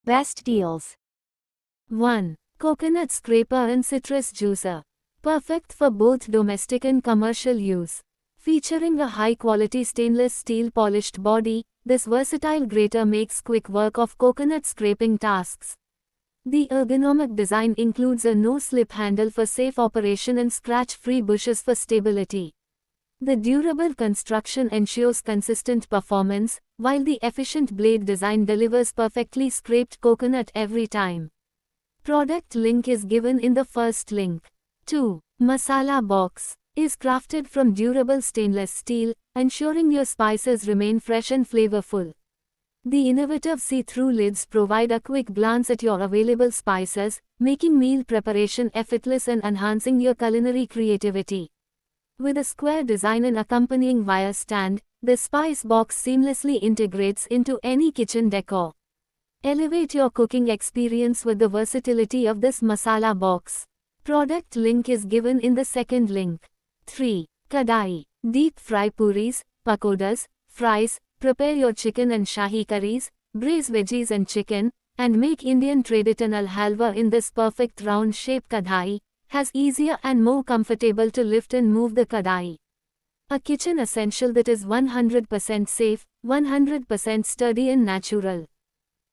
Best deals. 1. Coconut scraper and citrus juicer. Perfect for both domestic and commercial use. Featuring a high-quality stainless steel polished body, this versatile grater makes quick work of coconut scraping tasks. The ergonomic design includes a no-slip handle for safe operation and scratch-free bushes for stability. The durable construction ensures consistent performance, while the efficient blade design delivers perfectly scraped coconut every time. Product link is given in the first link. 2. Masala box is crafted from durable stainless steel, ensuring your spices remain fresh and flavorful. The innovative see-through lids provide a quick glance at your available spices, making meal preparation effortless and enhancing your culinary creativity. With a square design and accompanying wire stand, the spice box seamlessly integrates into any kitchen decor. Elevate your cooking experience with the versatility of this masala box. Product link is given in the second link. 3. Kadai. Deep fry puris, pakodas, fries, prepare your chicken and shahi curries, braise veggies and chicken, and make Indian traditional halwa in this perfect round-shaped kadai, has easier and more comfortable to lift and move the kadai. A kitchen essential that is 100% safe, 100% sturdy and natural.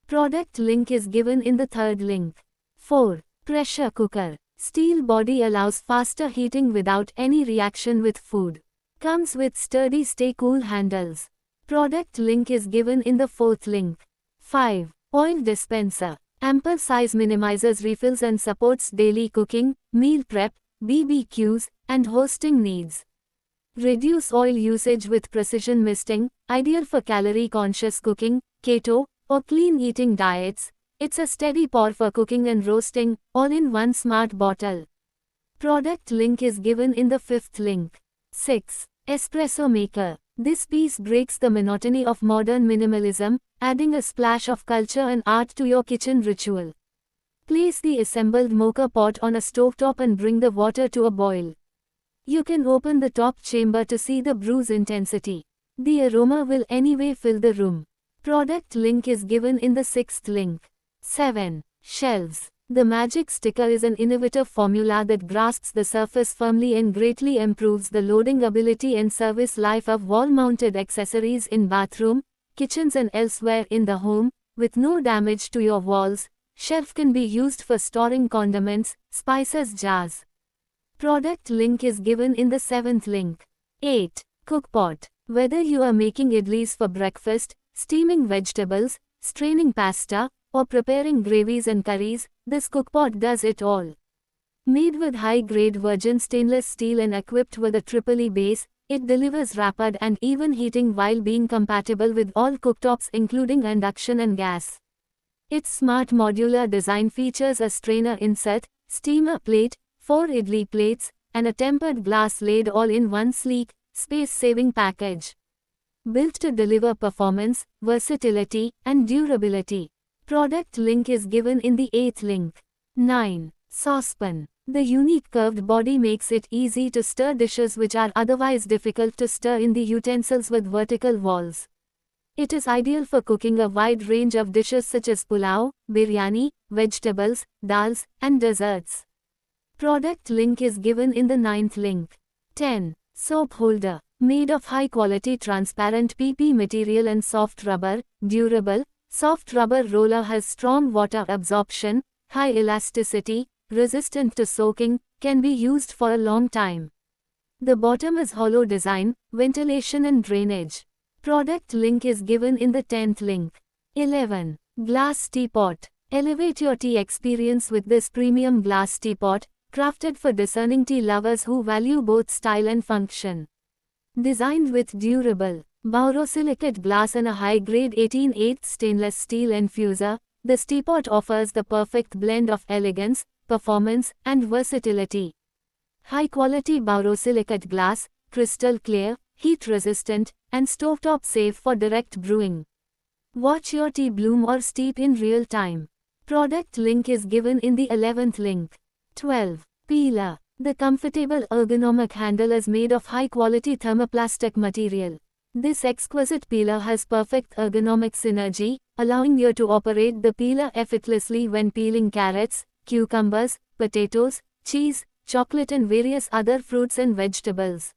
Product link is given in the third link. 4. Pressure cooker. Steel body allows faster heating without any reaction with food. Comes with sturdy stay cool handles. Product link is given in the fourth link. 5. Oil dispenser. Ample size minimizes refills and supports daily cooking, meal prep, BBQs, and hosting needs. Reduce oil usage with precision misting, ideal for calorie-conscious cooking, keto, or clean eating diets. It's a steady pour for cooking and roasting, all in one smart bottle. Product link is given in the fifth link. 6. Espresso maker. This piece breaks the monotony of modern minimalism, adding a splash of culture and art to your kitchen ritual. Place the assembled mocha pot on a stovetop and bring the water to a boil. You can open the top chamber to see the brew's intensity. The aroma will anyway fill the room. Product link is given in the sixth link. 7. Shelves. The Magic Sticker is an innovative formula that grasps the surface firmly and greatly improves the loading ability and service life of wall-mounted accessories in bathroom, kitchens and elsewhere in the home. With no damage to your walls, shelf can be used for storing condiments, spices jars. Product link is given in the seventh link. 8. Cookpot. Whether you are making idlis for breakfast, steaming vegetables, straining pasta, or preparing gravies and curries, this cookpot does it all. Made with high-grade virgin stainless steel and equipped with a triple base, it delivers rapid and even heating while being compatible with all cooktops including induction and gas. Its smart modular design features a strainer insert, steamer plate, 4 idli plates, and a tempered glass lid all in one sleek, space-saving package. Built to deliver performance, versatility, and durability. Product link is given in the 8th link. 9. Saucepan. The unique curved body makes it easy to stir dishes which are otherwise difficult to stir in the utensils with vertical walls. It is ideal for cooking a wide range of dishes such as pulao, biryani, vegetables, dals, and desserts. Product link is given in the 9th link. 10. Soap holder. Made of high-quality transparent PP material and soft rubber, durable. Soft rubber roller has strong water absorption, high elasticity, resistant to soaking, can be used for a long time. The bottom is hollow design, ventilation and drainage. Product link is given in the 10th link. 11. Glass teapot. Elevate your tea experience with this premium glass teapot, crafted for discerning tea lovers who value both style and function. Designed with durable borosilicate glass and a high-grade 18/8 stainless steel infuser, this teapot offers the perfect blend of elegance, performance, and versatility. High-quality borosilicate glass, crystal clear, heat-resistant, and stovetop safe for direct brewing. Watch your tea bloom or steep in real time. Product link is given in the 11th link. 12. Peeler. The comfortable ergonomic handle is made of high-quality thermoplastic material. This exquisite peeler has perfect ergonomic synergy, allowing you to operate the peeler effortlessly when peeling carrots, cucumbers, potatoes, cheese, chocolate and various other fruits and vegetables.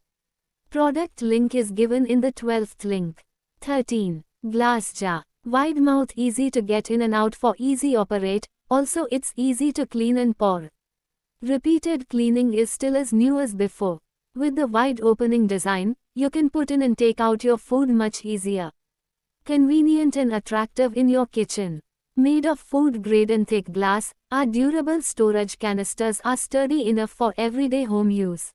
Product link is given in the 12th link. 13. Glass jar. Wide mouth, easy to get in and out for easy operate, also it's easy to clean and pour. Repeated cleaning is still as new as before. With the wide opening design, you can put in and take out your food much easier. Convenient and attractive in your kitchen. Made of food grade and thick glass, our durable storage canisters are sturdy enough for everyday home use.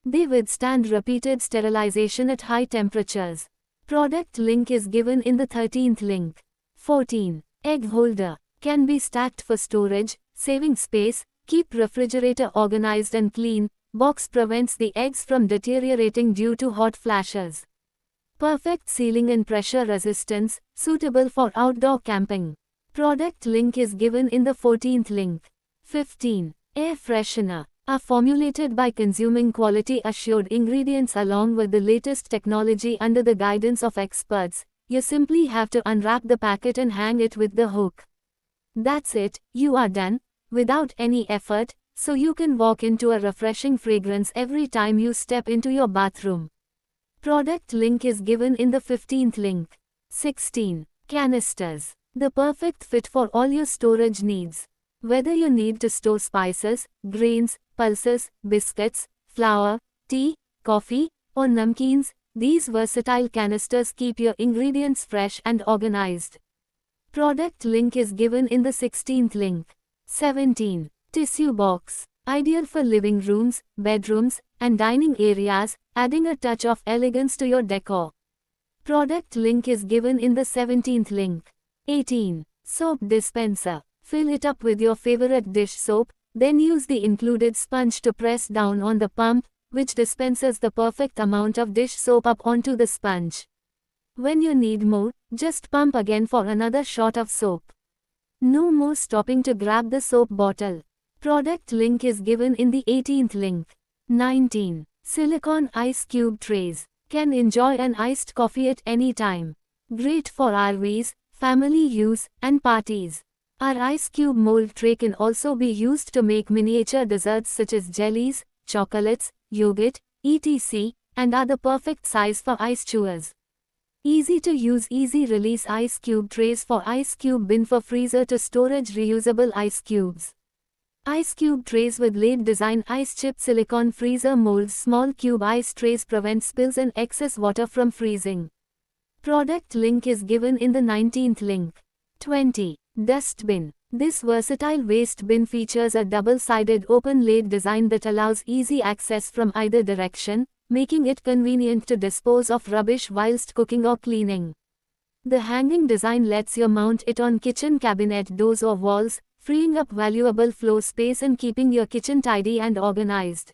They withstand repeated sterilization at high temperatures. Product link is given in the 13th link. 14. Egg holder. Can be stacked for storage, saving space, keep refrigerator organized and clean. Box prevents the eggs from deteriorating due to hot flashes. Perfect sealing and pressure resistance, suitable for outdoor camping. Product link is given in the 14th link. 15. Air freshener. Are formulated by consuming quality assured ingredients along with the latest technology under the guidance of experts. You simply have to unwrap the packet and hang it with the hook. That's it, you are done, without any effort, so you can walk into a refreshing fragrance every time you step into your bathroom. Product link is given in the 15th link. 16. Canisters. The perfect fit for all your storage needs. Whether you need to store spices, grains, pulses, biscuits, flour, tea, coffee, or namkeens, these versatile canisters keep your ingredients fresh and organized. Product link is given in the 16th link. 17. Tissue box. Ideal for living rooms, bedrooms, and dining areas, adding a touch of elegance to your decor. Product link is given in the 17th link. 18. Soap dispenser. Fill it up with your favorite dish soap, then use the included sponge to press down on the pump, which dispenses the perfect amount of dish soap up onto the sponge. When you need more, just pump again for another shot of soap. No more stopping to grab the soap bottle. Product link is given in the 18th link. 19. Silicone ice cube trays. Can enjoy an iced coffee at any time. Great for RVs, family use, and parties. Our ice cube mold tray can also be used to make miniature desserts such as jellies, chocolates, yogurt, etc., and are the perfect size for ice chewers. Easy to use, easy release ice cube trays for ice cube bin for freezer to storage reusable ice cubes. Ice cube trays with laid design ice chip silicone freezer molds. Small cube ice trays prevent spills and excess water from freezing. Product link is given in the 19th link. 20. Dustbin. This versatile waste bin features a double-sided open-laid design that allows easy access from either direction, making it convenient to dispose of rubbish whilst cooking or cleaning. The hanging design lets you mount it on kitchen cabinet doors or walls, freeing up valuable floor space and keeping your kitchen tidy and organized.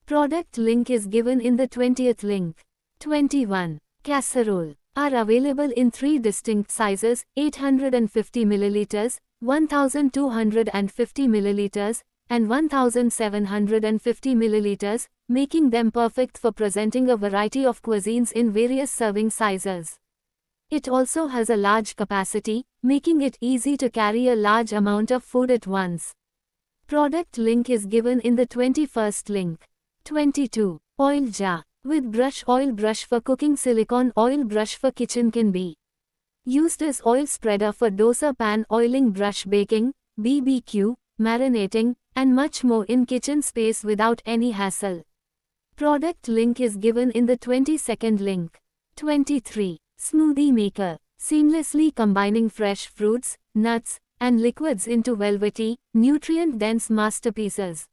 Product link is given in the 20th link. 21. Casserole. Are available in 3 distinct sizes, 850 ml, 1250 ml, and 1750 ml, making them perfect for presenting a variety of cuisines in various serving sizes. It also has a large capacity, making it easy to carry a large amount of food at once. Product link is given in the 21st link. 22. Oil jar. With brush oil brush for cooking, silicone oil brush for kitchen can be used as oil spreader for dosa pan oiling, brush baking, BBQ, marinating, and much more in kitchen space without any hassle. Product link is given in the 22nd link. 23. Smoothie maker. Seamlessly combining fresh fruits, nuts, and liquids into velvety, nutrient-dense masterpieces.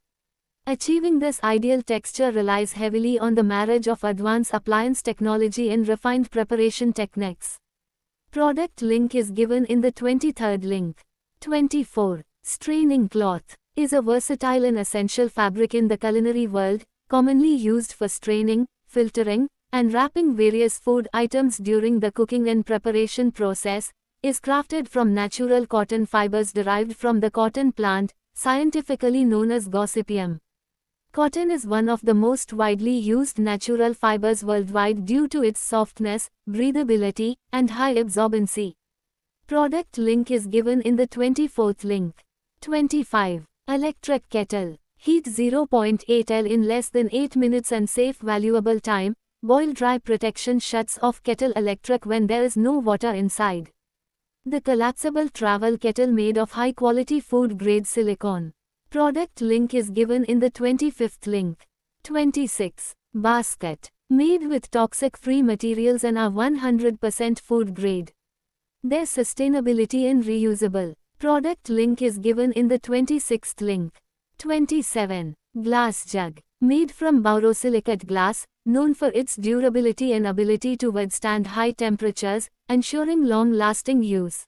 Achieving this ideal texture relies heavily on the marriage of advanced appliance technology and refined preparation techniques. Product link is given in the 23rd link. 24. Straining cloth is a versatile and essential fabric in the culinary world, commonly used for straining, filtering, and wrapping various food items during the cooking and preparation process. Is crafted from natural cotton fibers derived from the cotton plant, scientifically known as Gossypium. Cotton is one of the most widely used natural fibers worldwide due to its softness, breathability, and high absorbency. Product link is given in the 24th link. 25. Electric kettle. Heat 0.8 L in less than 8 minutes and save valuable time. Boil dry protection shuts off kettle electric when there is no water inside. The collapsible travel kettle made of high-quality food-grade silicone. Product link is given in the 25th link. 26. Basket. Made with toxic-free materials and are 100% food-grade. Their sustainability and reusable. Product link is given in the 26th link. 27. Glass jug. Made from borosilicate glass, known for its durability and ability to withstand high temperatures, ensuring long-lasting use.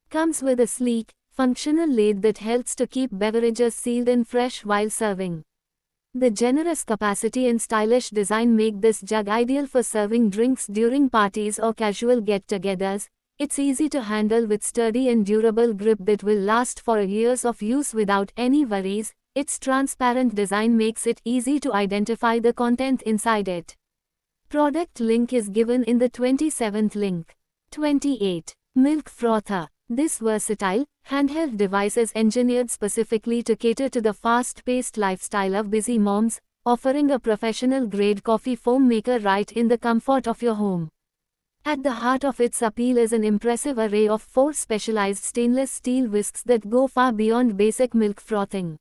Comes with a sleek, functional lid that helps to keep beverages sealed and fresh while serving. The generous capacity and stylish design make this jug ideal for serving drinks during parties or casual get-togethers. It's easy to handle with sturdy and durable grip that will last for years of use without any worries. Its transparent design makes it easy to identify the content inside it. Product link is given in the 27th link. 28. Milk frother. This versatile, handheld device is engineered specifically to cater to the fast-paced lifestyle of busy moms, offering a professional-grade coffee foam maker right in the comfort of your home. At the heart of its appeal is an impressive array of 4 specialized stainless steel whisks that go far beyond basic milk frothing.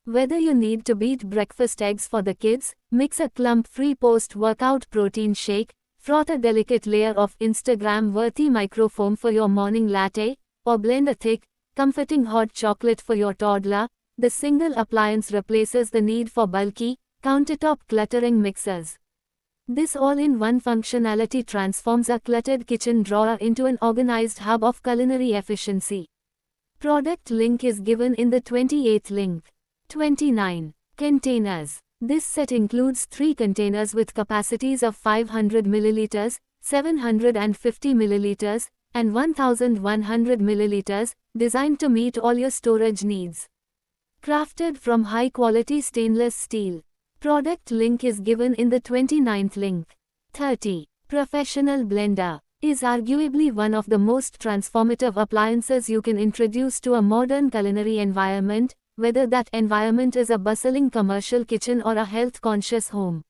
Whether you need to beat breakfast eggs for the kids, mix a clump-free post-workout protein shake, froth a delicate layer of Instagram-worthy microfoam for your morning latte, or blend a thick, comforting hot chocolate for your toddler, the single appliance replaces the need for bulky, countertop cluttering mixers. This all-in-one functionality transforms a cluttered kitchen drawer into an organized hub of culinary efficiency. Product link is given in the 28th link. 29. Containers. This set includes 3 containers with capacities of 500 ml, 750 ml, and 1100 ml, designed to meet all your storage needs. Crafted from high-quality stainless steel. Product link is given in the 29th link. 30. Professional blender. Is arguably one of the most transformative appliances you can introduce to a modern culinary environment, whether that environment is a bustling commercial kitchen or a health-conscious home.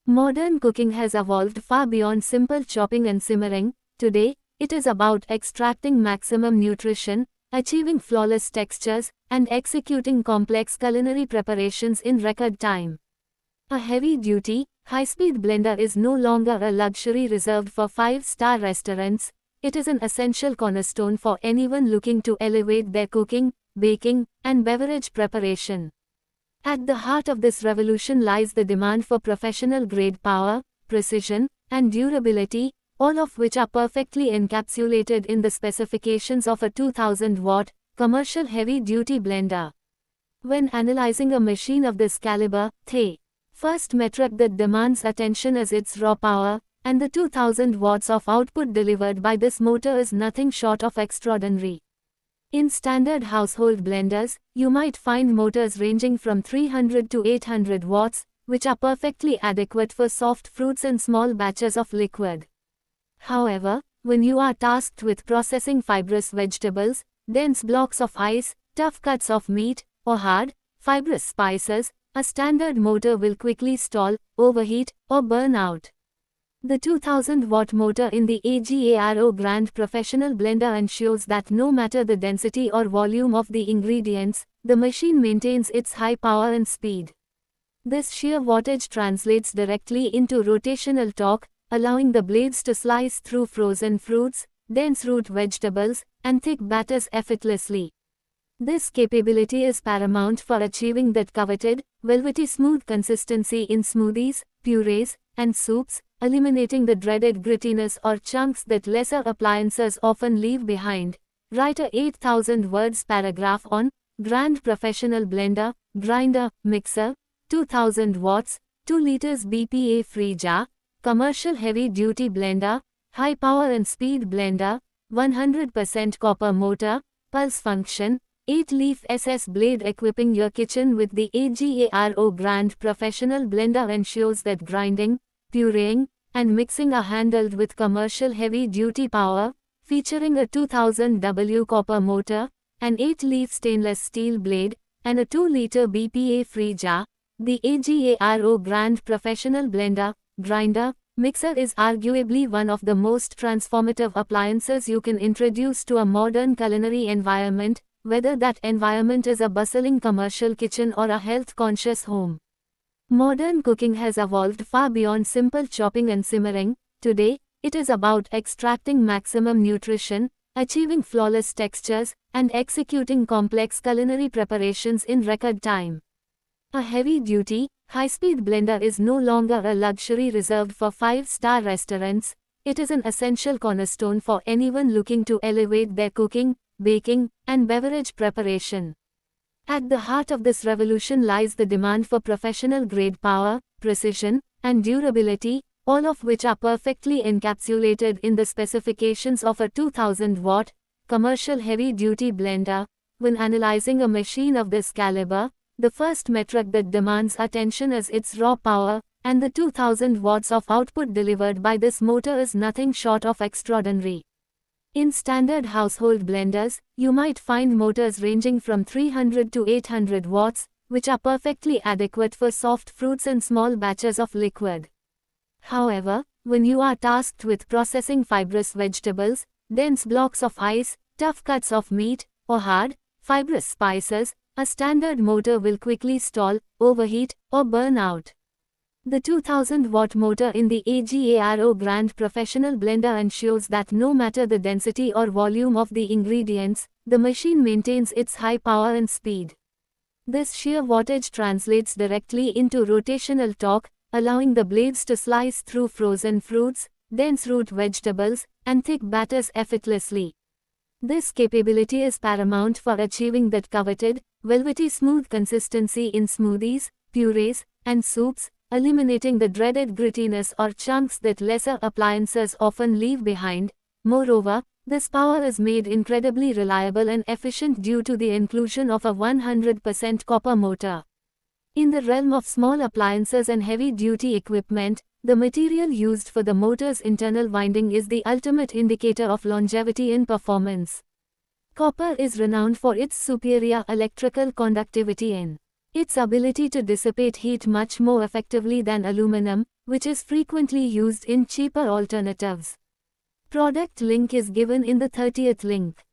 Modern cooking has evolved far beyond simple chopping and simmering. Today, it is about extracting maximum nutrition, achieving flawless textures, and executing complex culinary preparations in record time. A heavy-duty, high-speed blender is no longer a luxury reserved for 5-star restaurants. It is an essential cornerstone for anyone looking to elevate their cooking, baking, and beverage preparation. At the heart of this revolution lies the demand for professional-grade power, precision, and durability, all of which are perfectly encapsulated in the specifications of a 2000-watt, commercial heavy-duty blender. When analyzing a machine of this caliber, the first metric that demands attention is its raw power, and the 2000 watts of output delivered by this motor is nothing short of extraordinary. In standard household blenders, you might find motors ranging from 300 to 800 watts, which are perfectly adequate for soft fruits and small batches of liquid. However, when you are tasked with processing fibrous vegetables, dense blocks of ice, tough cuts of meat, or hard, fibrous spices, a standard motor will quickly stall, overheat, or burn out. The 2000-watt motor in the AGA-RO Grand Professional Blender ensures that no matter the density or volume of the ingredients, the machine maintains its high power and speed. This sheer wattage translates directly into rotational torque, allowing the blades to slice through frozen fruits, dense root vegetables, and thick batters effortlessly. This capability is paramount for achieving that coveted, velvety smooth consistency in smoothies, purees, and soups, eliminating the dreaded grittiness or chunks that lesser appliances often leave behind. Write a 8,000 words paragraph on Grand Professional Blender, Grinder, Mixer, 2000 watts, 2 liters BPA free jar, commercial heavy duty blender, high power and speed blender, 100% copper motor, pulse function, 8-leaf SS blade. Equipping your kitchen with the AGARO brand professional blender ensures that grinding, pureeing, and mixing are handled with commercial heavy-duty power, featuring a 2000 W copper motor, an 8-leaf stainless steel blade, and a 2-liter BPA-free jar. The AGARO brand professional blender, grinder, mixer is arguably one of the most transformative appliances you can introduce to a modern culinary environment, whether that environment is a bustling commercial kitchen or a health-conscious home. Modern cooking has evolved far beyond simple chopping and simmering. Today, it is about extracting maximum nutrition, achieving flawless textures, and executing complex culinary preparations in record time. A heavy-duty, high-speed blender is no longer a luxury reserved for 5-star restaurants. It is an essential cornerstone for anyone looking to elevate their cooking, baking, and beverage preparation. At the heart of this revolution lies the demand for professional-grade power, precision, and durability, all of which are perfectly encapsulated in the specifications of a 2000-watt, commercial heavy-duty blender. When analyzing a machine of this caliber, the first metric that demands attention is its raw power, and the 2000 watts of output delivered by this motor is nothing short of extraordinary. In standard household blenders, you might find motors ranging from 300 to 800 watts, which are perfectly adequate for soft fruits and small batches of liquid. However, when you are tasked with processing fibrous vegetables, dense blocks of ice, tough cuts of meat, or hard, fibrous spices, a standard motor will quickly stall, overheat, or burn out. The 2000-watt motor in the AGARO brand professional blender ensures that no matter the density or volume of the ingredients, the machine maintains its high power and speed. This sheer wattage translates directly into rotational torque, allowing the blades to slice through frozen fruits, dense root vegetables, and thick batters effortlessly. This capability is paramount for achieving that coveted, velvety smooth consistency in smoothies, purees, and soups, eliminating the dreaded grittiness or chunks that lesser appliances often leave behind. Moreover, this power is made incredibly reliable and efficient due to the inclusion of a 100% copper motor. In the realm of small appliances and heavy-duty equipment, the material used for the motor's internal winding is the ultimate indicator of longevity and performance. Copper is renowned for its superior electrical conductivity and its ability to dissipate heat much more effectively than aluminum, which is frequently used in cheaper alternatives. Product link is given in the 30th link.